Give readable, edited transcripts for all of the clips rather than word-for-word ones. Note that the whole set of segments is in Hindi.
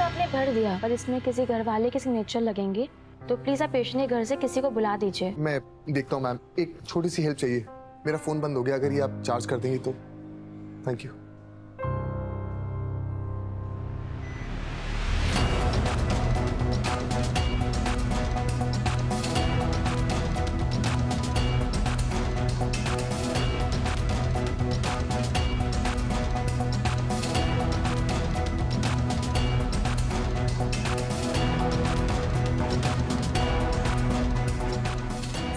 तो आपने भर दिया, पर इसमें किसी घर वाले के सिग्नेचर लगेंगे, तो प्लीज आप पेशेंट के घर से किसी को बुला दीजिए। मैं देखता हूँ मैम, एक छोटी सी हेल्प चाहिए। मेरा फोन बंद हो गया, अगर ये आप चार्ज कर देंगी तो थैंक यू।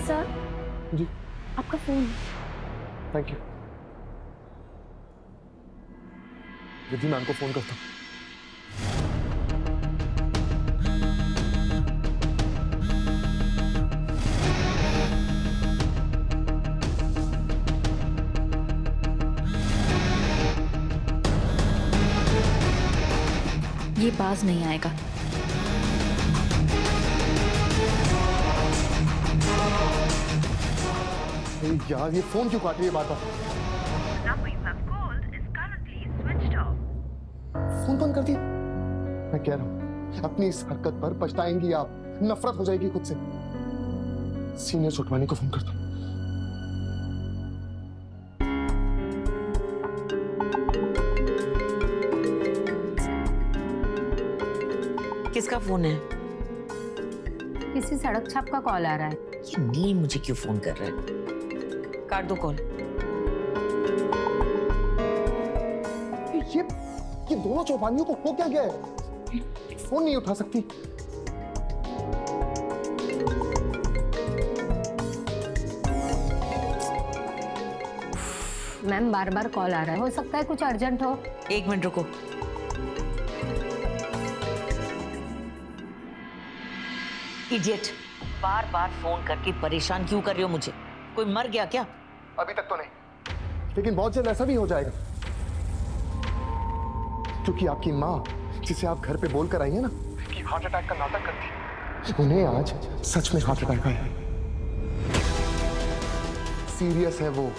सर जी आपका phone. Thank you. Riddhi ma'am को फोन करता हूँ। ये बाज नहीं आएगा। यार ये फोन क्यों काट रही है बार बार? फोन बंद कर दिया। मैं कह रहा हूं अपनी इस हरकत पर पछताएंगी आप, नफरत हो जाएगी खुद से। सीनियर सुटवानी को फोन करता हूं। किसका फोन है? किसी सड़क छाप का कॉल आ रहा है। ये नील मुझे क्यों फोन कर रहा है? काट दो कॉल। ये दोनों चौपानियों को हो क्या गया है? फोन नहीं उठा सकती। मैम बार बार कॉल आ रहा है, हो सकता है कुछ अर्जेंट हो। 1 मिनट रुको। इडियट, बार बार फोन करके परेशान क्यों कर रहे हो मुझे? कोई मर गया क्या? अभी तक तो नहीं, लेकिन बहुत जल्द ऐसा भी हो जाएगा, क्योंकि आपकी माँ, जिसे आप घर पे बोल कर आई है ना कि हार्ट अटैक का नाटक करती, उन्हें आज सच में हार्ट अटैक आया है। सीरियस है वो,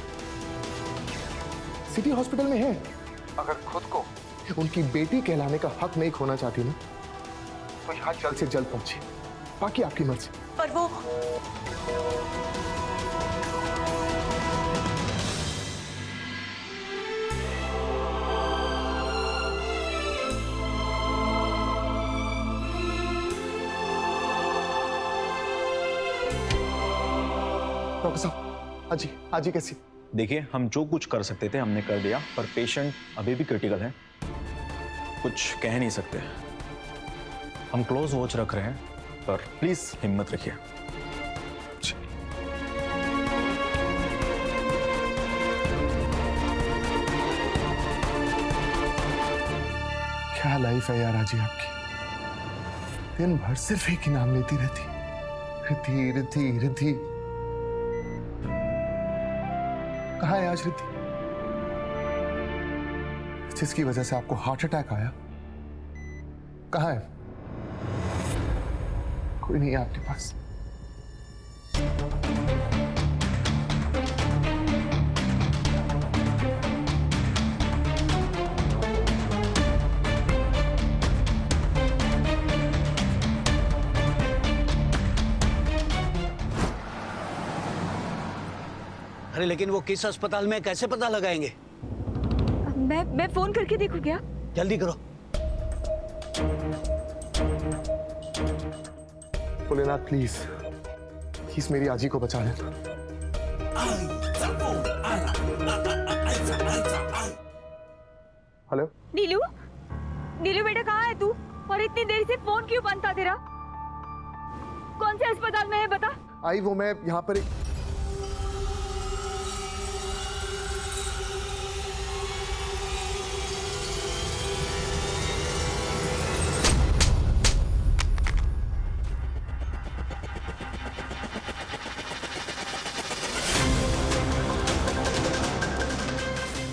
सिटी हॉस्पिटल में है। अगर खुद को उनकी बेटी कहलाने का हक नहीं खोना चाहती ना, तो यहाँ जल्द से जल्द पहुंची, बाकी आपकी मर्जी। पर वो डॉक्टर साहब, आज ही कैसी? देखिए, हम जो कुछ कर सकते थे हमने कर दिया, पर पेशेंट अभी भी क्रिटिकल है, कुछ कह नहीं सकते। हम क्लोज वॉच रख रहे हैं, पर प्लीज हिम्मत रखिए। क्या लाइफ है यार आजी आपकी, दिन भर सिर्फ एक ही नाम लेती रहती, रिद्धि रिद्धि रिद्धि। कहाँ है आज रिद्धि, जिसकी वजह से आपको हार्ट अटैक आया? कहाँ है? कोई नहीं है आपके पास। अरे लेकिन वो किस अस्पताल में कैसे पता लगाएंगे? मैं फोन करके देखूं क्या? जल्दी करो। भोलेनाथ प्लीज प्लीज मेरी आजी को बचा लेना। हेलो नीलू, नीलू बेटा कहाँ है तू? और इतनी देर से फोन क्यों बंद था तेरा? कौन से अस्पताल में है बता? आई वो मैं यहाँ पर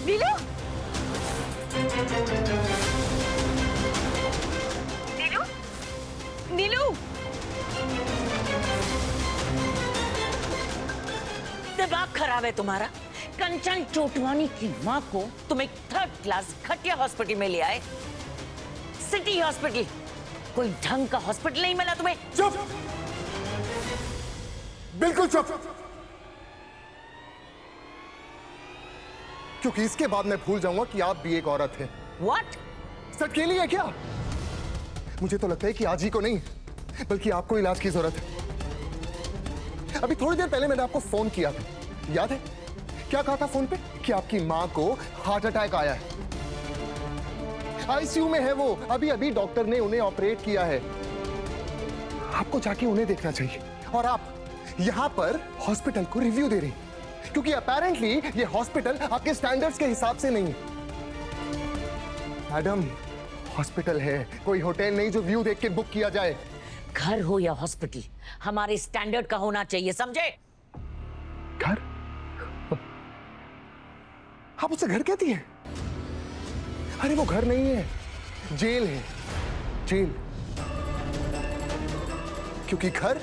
नीलू, नीलू, नीलू, दिमाग खराब है तुम्हारा? कंचन चोटवानी की माँ को तुम एक 3rd क्लास घटिया हॉस्पिटल में ले आए, सिटी हॉस्पिटल, कोई ढंग का हॉस्पिटल नहीं मिला तुम्हें? चुप, बिल्कुल चुप, क्योंकि इसके बाद मैं भूल जाऊंगा कि आप भी एक औरत हैं। What? सटकेली है क्या? मुझे तो लगता है कि आज ही को नहीं, बल्कि आपको इलाज की जरूरत है। अभी थोड़ी देर पहले मैंने आपको फोन किया था, याद है? क्या कहा था फोन पे? कि आपकी मां को हार्ट अटैक आया है, आईसीयू में है वो। अभी अभी डॉक्टर ने उन्हें ऑपरेट किया है। आपको जाके उन्हें देखना चाहिए, और आप यहां पर हॉस्पिटल को रिव्यू दे रही, क्योंकि अपेरेंटली ये हॉस्पिटल आपके स्टैंडर्ड्स के हिसाब से नहीं है। मैडम, हॉस्पिटल है, कोई होटल नहीं जो व्यू देख के बुक किया जाए। घर हो या हॉस्पिटल, हमारे स्टैंडर्ड का होना चाहिए, समझे? घर? आप उसे घर कहती हैं? अरे वो घर नहीं है, जेल है, जेल। क्योंकि घर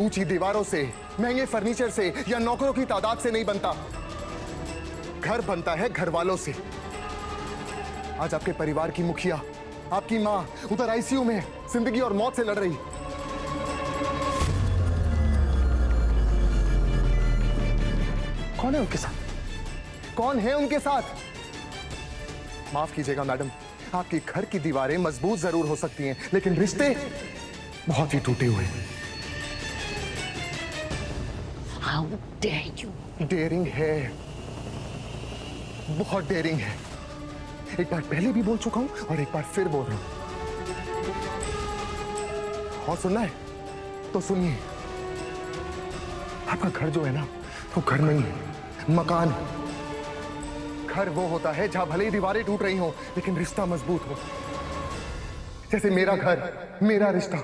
ऊंची दीवारों से, महंगे फर्नीचर से या नौकरों की तादाद से नहीं बनता। घर बनता है घर वालों से। आज आपके परिवार की मुखिया, आपकी मां उधर आईसीयू में जिंदगी और मौत से लड़ रही। कौन है उनके साथ? कौन है उनके साथ? माफ कीजिएगा मैडम, आपके घर की दीवारें मजबूत जरूर हो सकती हैं, लेकिन रिश्ते बहुत ही टूटे हुए हैं। How dare you? डेयरिंग है, बहुत डेयरिंग है। एक बार पहले भी बोल चुका हूं और एक बार फिर बोल रहा हूं। और सुनना है तो सुनिए। आपका घर जो है ना, वो घर नहीं है, मकान। घर वो होता है जहां भले ही दीवारें टूट रही हो, लेकिन रिश्ता मजबूत हो। जैसे मेरा घर, मेरा रिश्ता।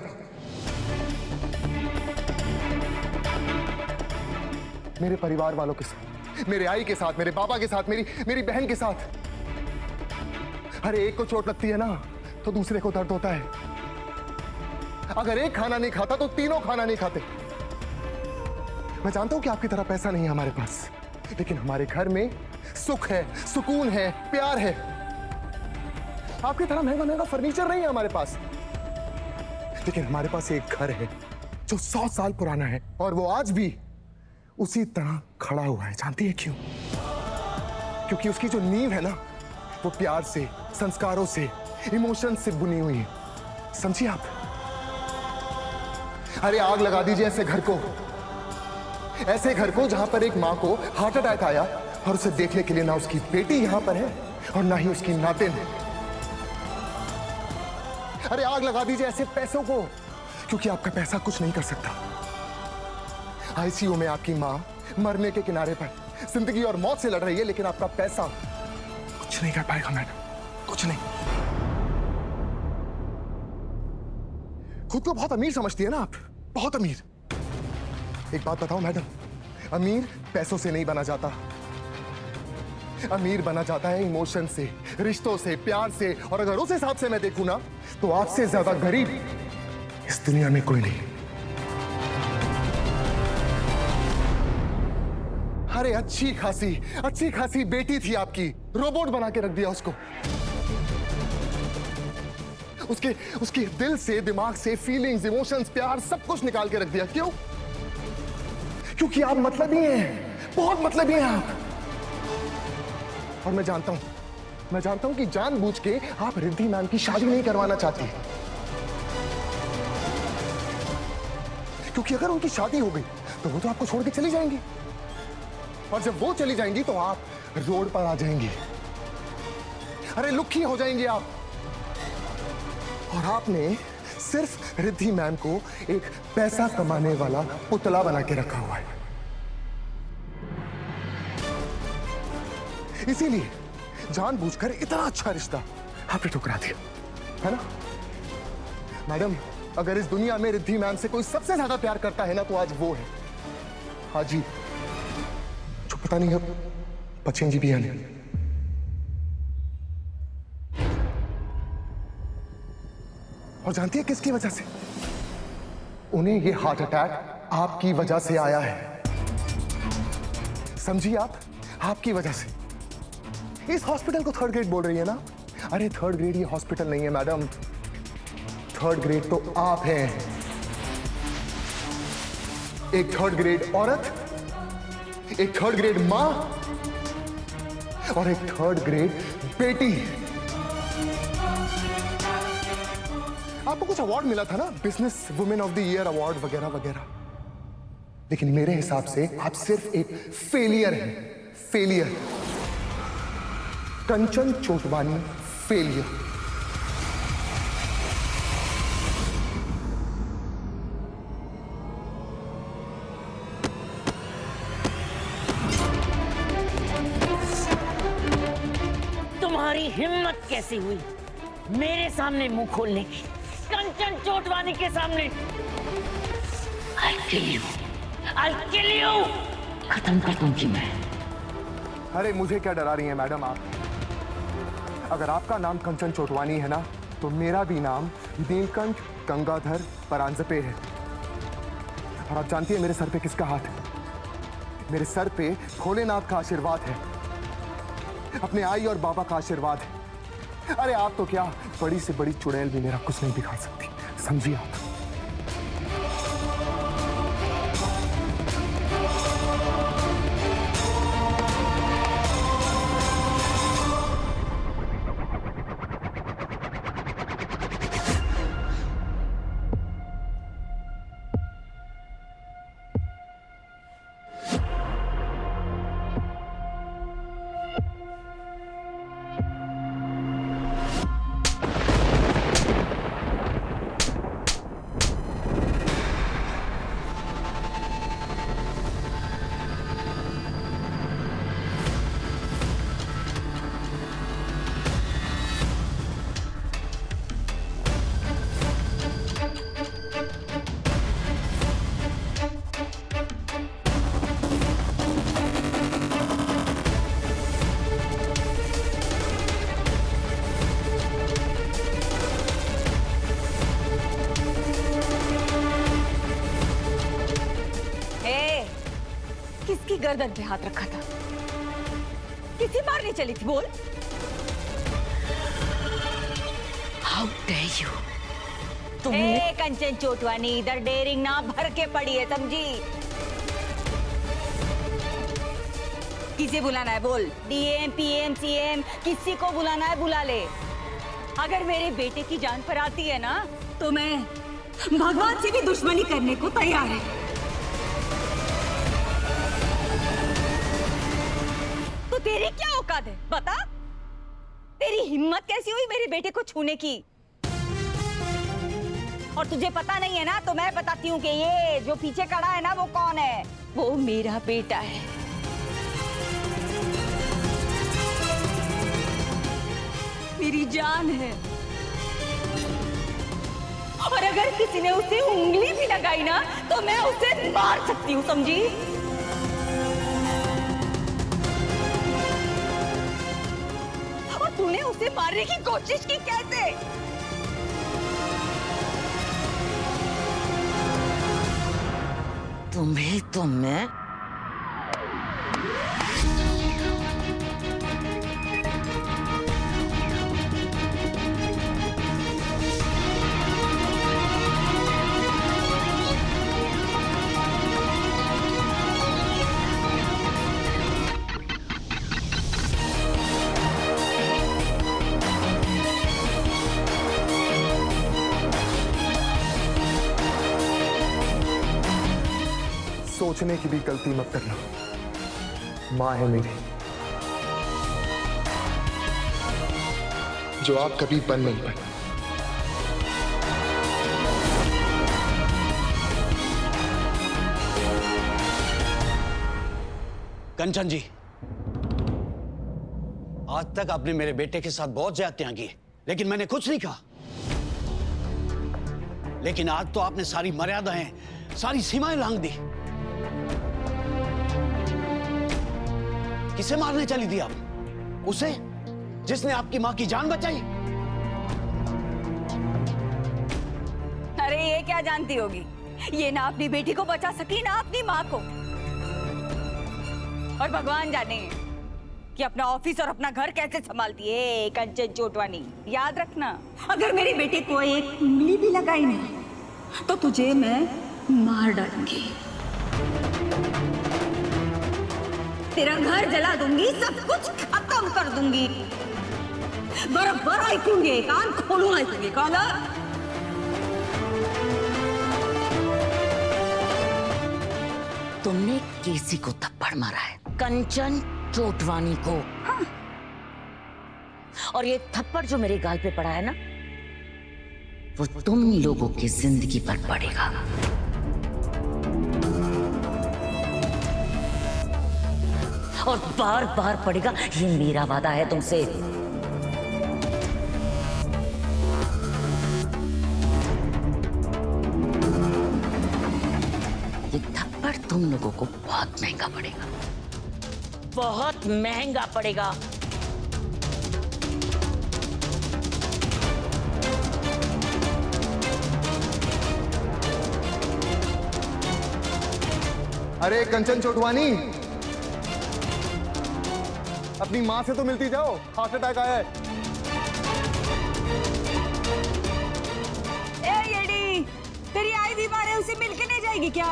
मेरे परिवार वालों के साथ, मेरे आई के साथ, मेरे पापा के साथ, मेरी बहन के साथ। अरे एक को चोट लगती है ना, तो दूसरे को दर्द होता है। अगर एक खाना नहीं खाता तो तीनों खाना नहीं खाते। मैं जानता हूं कि आपकी तरह पैसा नहीं है हमारे पास, लेकिन हमारे घर में सुख है, सुकून है, प्यार है। आपकी तरह महंगा महंगा फर्नीचर नहीं है हमारे पास, लेकिन हमारे पास एक घर है जो 100 साल पुराना है, और वो आज भी उसी तरह खड़ा हुआ है। जानती है क्यों? क्योंकि उसकी जो नींव है ना, वो प्यार से, संस्कारों से, इमोशन से बुनी हुई है। समझिए आप? अरे आग लगा दीजिए ऐसे घर को, ऐसे घर को जहां पर एक मां को हार्ट अटैक आया और उसे देखने के लिए ना उसकी बेटी यहां पर है और ना ही उसकी नातिन। अरे आग लगा दीजिए ऐसे पैसों को, क्योंकि आपका पैसा कुछ नहीं कर सकता। आईसीयू में आपकी मां मरने के किनारे पर जिंदगी और मौत से लड़ रही है, लेकिन आपका पैसा कुछ नहीं कर पाएगा मैडम, कुछ नहीं। खुद को बहुत अमीर समझती है ना आप, बहुत अमीर। एक बात बताओ मैडम, अमीर पैसों से नहीं बना जाता। अमीर बना जाता है इमोशन से, रिश्तों से, प्यार से। और अगर उस हिसाब से मैं देखूं ना, तो आपसे ज्यादा गरीब इस दुनिया में कोई नहीं। अरे अच्छी खासी बेटी थी आपकी, रोबोट बना के रख दिया उसको। उसके दिल से, दिमाग से फीलिंग्स, इमोशंस, प्यार सब कुछ निकाल के रख दिया। क्यों? क्योंकि आप मतलबी हैं, बहुत मतलबी हैं आप। और मैं जानता हूं कि जानबूझ के आप रिद्धि मैम की शादी नहीं करवाना चाहती, क्योंकि अगर उनकी शादी हो गई तो वो तो आपको छोड़ के चली जाएंगी, और जब वो चली जाएंगी तो आप रोड पर आ जाएंगे। अरे लुखी हो जाएंगे आप। और आपने सिर्फ रिद्धि मैम को एक पैसा कमाने वाला पुतला बना के रखा हुआ है। इसीलिए जानबूझकर इतना अच्छा रिश्ता आपने ठुकरा दिया, है ना? मैडम, अगर इस दुनिया में रिद्धि मैम से कोई सबसे ज्यादा प्यार करता है ना, तो आज वो है हाजी, जो पता नहीं अब बचेंगी भी या नहीं। और जानती है किसकी वजह से? उन्हें ये हार्ट अटैक आपकी वजह से आया है। समझिए आप, आपकी वजह से। इस हॉस्पिटल को थर्ड ग्रेड बोल रही है ना? अरे थर्ड ग्रेड ये हॉस्पिटल नहीं है मैडम, थर्ड ग्रेड तो आप हैं। एक थर्ड ग्रेड औरत, एक थर्ड ग्रेड मां और एक थर्ड ग्रेड बेटी। आपको कुछ अवार्ड मिला था ना, business women of the year award वगैरह वगैरह, लेकिन मेरे हिसाब से आप सिर्फ एक फेलियर हैं। फेलियर, कंचन चोटवानी फेलियर। तुम्हारी हिम्मत कैसी हुई मेरे सामने मुंह खोलने की, कंचन चोटवानी के सामने? I'll kill you. I'll kill you. खत्म कर दूंगी मैं। अरे मुझे क्या डरा रही हैं मैडम आप? अगर आपका नाम कंचन चोटवानी है ना, तो मेरा भी नाम नीलकंठ गंगाधर परांजपे है। और आप जानती है मेरे सर पे किसका हाथ है? मेरे सर पे भोलेनाथ का आशीर्वाद है, अपने आई और बाबा का आशीर्वाद है। अरे आप तो क्या, बड़ी से बड़ी चुड़ैल भी मेरा कुछ नहीं दिखा सकती, समझिए आप। किसकी गर्दन पे हाथ रखा था? किसी मारने चली थी? बोल। How dare you? तुम कंचन चोटवानी, इधर डेरिंग ना भर के पड़ी है, समझी? किसे बुलाना है बोल? डीएम, पीएम, सीएम, किसी को बुलाना है बुला ले। अगर मेरे बेटे की जान पर आती है ना, तो मैं भगवान से भी दुश्मनी करने को तैयार है। तो तेरी क्या औकात है बता? तेरी हिम्मत कैसी हुई मेरे बेटे को छूने की? और तुझे पता नहीं है ना, तो मैं बताती हूँ कि ये जो पीछे खड़ा है ना, वो कौन है? वो मेरा बेटा है। मेरी जान है। और अगर किसी ने उसे उंगली भी लगाई ना, तो मैं उसे मार सकती हूँ, समझी? और तूने उसे मारने की कोशिश की कैसे? तुम्हें तो मैं सोचने की भी गलती मत करना। मां है मेरी, जो आप कभी बन नहीं पाए। कंचन जी, आज तक आपने मेरे बेटे के साथ बहुत ज्यादतियां की, लेकिन मैंने कुछ नहीं कहा। लेकिन आज तो आपने सारी मर्यादाएं, सारी सीमाएं लांघ दी। किसे मारने चली थी आप? उसे जिसने आपकी मां की जान बचाई? अरे ये क्या जानती होगी? ये ना अपनी बेटी को बचा सकी, ना अपनी मां को। और भगवान जाने कि अपना ऑफिस और अपना घर कैसे संभालती है कंचन चोटवानी। याद रखना, अगर मेरे बेटे को एक उंगली भी लगाई ना तो तुझे मैं मार डालूंगी, तेरा घर जला दूंगी, सब कुछ खत्म कर दूंगी। बराबर आएंगे, कान खोलू आएंगे काला। तुमने केसी को थप्पड़ मारा है, कंचन चोटवानी को। हाँ। और ये थप्पड़ जो मेरे गाल पे पड़ा है ना, वो तुम लोगों की जिंदगी पर पड़ेगा। और बार बार पड़ेगा, ये मेरा वादा है तुमसे। ये थप्पड़ तुम लोगों को बहुत महंगा पड़ेगा, बहुत महंगा पड़ेगा। अरे कंचन चोटवानी, अपनी माँ से तो मिलती जाओ, हार्ट अटैक आया है। ए येडी, तेरी आई बीमार है, उसे मिलके नहीं जाएगी क्या?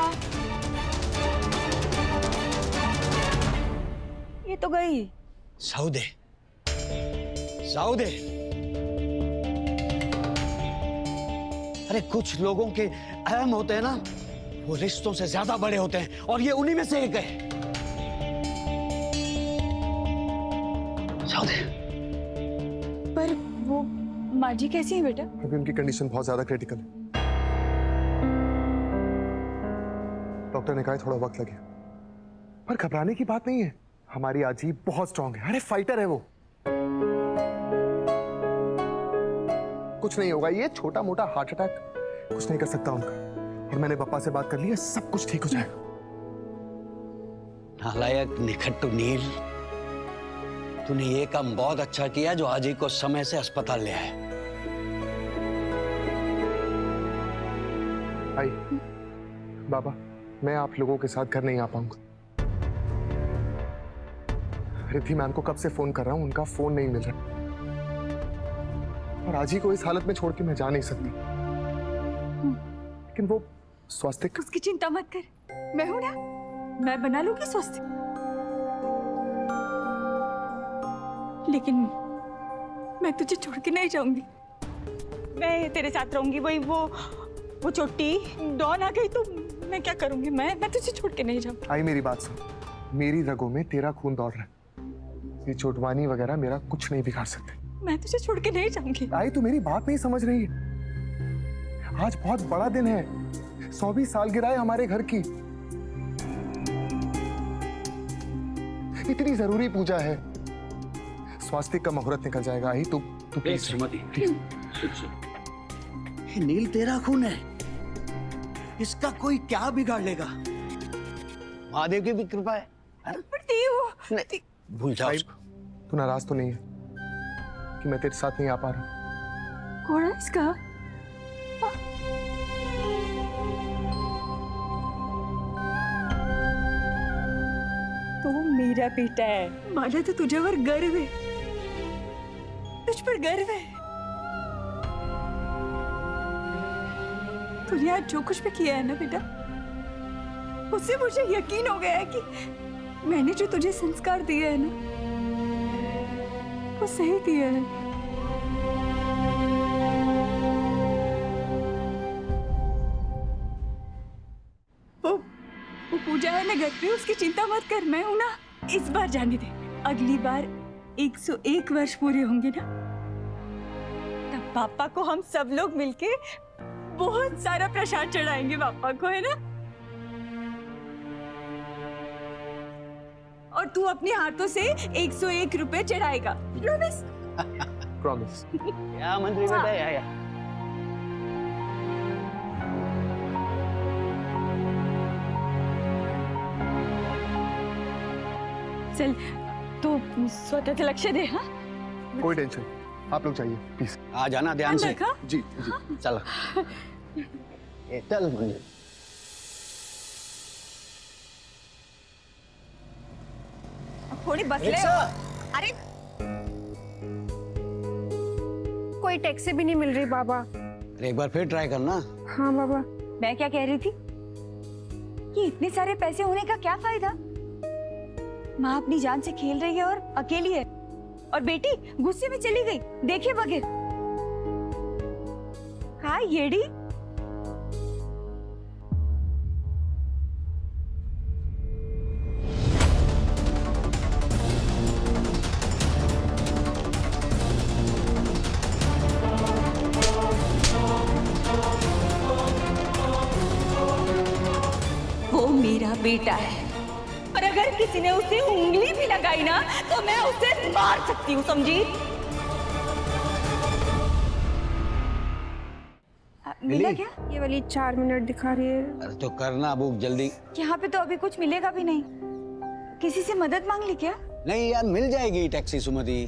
ये तो गई। सौदे, सौदे। अरे कुछ लोगों के अहम होते हैं ना, वो रिश्तों से ज्यादा बड़े होते हैं, और ये उन्हीं में से एक है। सौदे। पर वो माँ जी कैसी है बेटा? अभी उनकी कंडीशन बहुत ज्यादा क्रिटिकल है। डॉक्टर ने कहा थोड़ा वक्त लगेगा, पर घबराने की बात नहीं है। हमारी आजी बहुत स्ट्रांग है, अरे फाइटर है वो। कुछ नहीं होगा, ये छोटा मोटा हार्ट अटैक कुछ नहीं कर सकता उनका। और मैंने पापा से बात कर ली है, सब कुछ ठीक हो जाएगा। नालायक निखट्टू नील, तूने ये काम बहुत अच्छा किया जो आजी को समय से अस्पताल ले आए। आई बाबा, मैं आप लोगों के साथ घर नहीं आ पाऊंगा। रिद्धि मैम को कब से फोन कर रहा हूं, उनका फोन नहीं मिल रहा। और आजी को इस हालत में छोड़ के मैं जा नहीं सकती। लेकिन वो स्वास्थ्य उसकी चिंता मत कर, मैं हूं ना, मैं बना लूंगी स्वास्थ्य। लेकिन मैं तुझे छोड़ के नहीं जाऊंगी, मैं तेरे साथ रहूंगी। वही वो चोटी डॉन आ गई तो मैं क्या करूंगी? मैं तुझे छोड़ के नहीं जाऊंगी। आई मेरी बात सुन, मेरी रगों में तेरा खून दौड़ रहा है। ये चोटवानी वगैरह मेरा कुछ नहीं बिगाड़ सकते। मैं तुझे छोड़ के नहीं जाऊंगी। आई तू मेरी बात नहीं समझ रही है। आज बहुत बड़ा दिन है, 100वीं सालगिरह है हमारे घर की। इतनी जरूरी पूजा है, स्वास्थ्य का मुहूर्त निकल जाएगा। आई तू प्लीज। नील तेरा खून है, इसका कोई क्या बिगाड़ लेगा? महादेव की भी कृपा है ना? नहीं, भूल जाओ उसको। तू नाराज तो नहीं है कि मैं तेरे साथ नहीं आ पा रहा? कौन है इसका? तो मेरा बेटा है, माना तो तुझे पर गर्व है, तुझ पर गर्व है। तूने आज जो कुछ भी किया है ना बेटा, उससे मुझे यकीन हो गया है कि मैंने जो तुझे संस्कार दिए है ना, वो सही दिया है। वो पूजा है ना घर पे, उसकी चिंता मत कर, मैं हूं ना। इस बार जाने दे, अगली बार 101 वर्ष पूरे होंगे ना, तब पापा को हम सब लोग मिलके बहुत सारा प्रसाद चढ़ाएंगे पापा को, है ना? और तू अपने हाथों से 101 रुपए चढ़ाएगा, प्रॉमिस? प्रॉमिस। या मंत्री बेटा, या चल तो स्वतः लक्ष्य दे। हाँ, कोई टेंशन, आप लोग जाइए प्लीज। आ जाना ध्यान से। जी जी। चल चल मंदिर। थोड़ी बस ले। रिक्शा अरे कोई टैक्सी भी नहीं मिल रही बाबा। अरे एक बार फिर ट्राई करना। हाँ बाबा। मैं क्या कह रही थी कि इतने सारे पैसे होने का क्या फायदा? माँ अपनी जान से खेल रही है और अकेली है, और बेटी गुस्से में चली गई देखे बगैर। हाँ येड़ी। वो मेरा बेटा है, और अगर किसी ने उसे उंगली भी लगाई ना तो मैं उसे मार सकती हूँ, समझी? मिला क्या? ये वाली 4 मिनट दिखा रही है। अरे तो करना बुक जल्दी। यहाँ पे तो अभी कुछ मिलेगा भी नहीं। किसी से मदद मांग ली क्या? नहीं यार, मिल जाएगी टैक्सी सुमति।